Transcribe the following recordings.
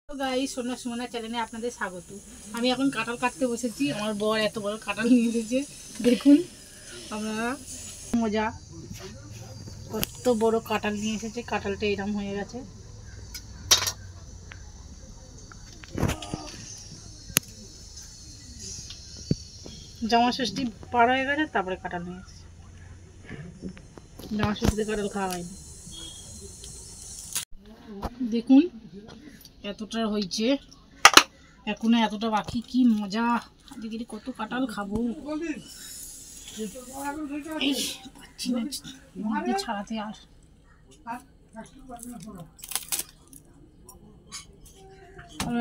তো গাইস সোনা সুমনা চ্যানেলে আপনাদের স্বাগত। আমি এখন কাঁঠাল কাটতে বসেছি। আমার বর এত বড় কাঁঠাল নিয়ে এসেছে, দেখুন আপনারা। মজা, কত বড় কাঁঠাল নিয়ে এসেছে। কাঁঠালটা এরকম হয়ে গেছে। জামা ষষ্ঠী পার হয়ে গেছে, তারপরে কাঁঠাল নিয়ে এসেছে। জামা ষষ্ঠীতে কাঁঠাল খাওয়া হয়নি। দেখুন এতটা হয়েছে, এখনো এতটা বাকি। কি মজা, দিদি কত কাঁঠাল খাবো। ছাড়াতে আর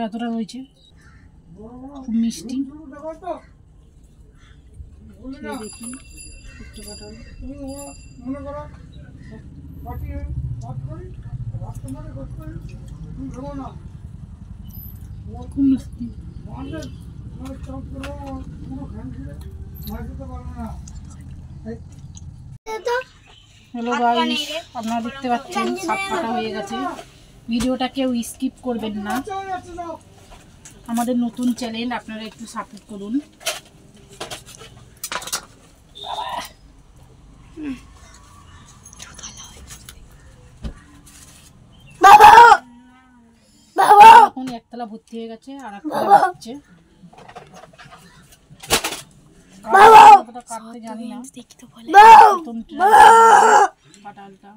এতটা হয়েছে, খুব মিষ্টি। দেখুন খুব মিষ্টি। হ্যালো গাইস, আপনারা দেখতে পাচ্ছেন সব কাটা হয়ে গেছে। ভিডিওটা কেউ স্কিপ করবেন না। আমাদের নতুন চ্যানেল, আপনারা একটু সাপোর্ট করুন। এখন একতলা ভর্তি হয়ে গেছে, আর একতলা হচ্ছে। কাটতে জানি না কাঁঠালটা।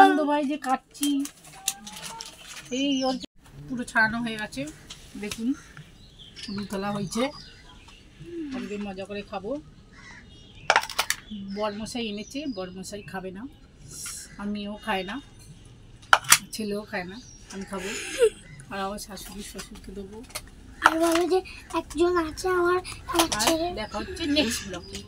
আনন্দ ভাই যে কাটছি, এই পুরো ছাড়ানো হয়ে গেছে। দেখুন দুতলা হয়েছে। অনেক মজা করে খাবো। বরমশাই এনেছে, বরমশাই খাবে না, আমিও খাই না, ছেলেও খায় না, আমি খাবো। আর আমার শাশুড়ি শ্বশুরকে দেবো। আর বলো যে একজন আছে আমার ছেলে। দেখা হচ্ছে নেক্সট ব্লগে।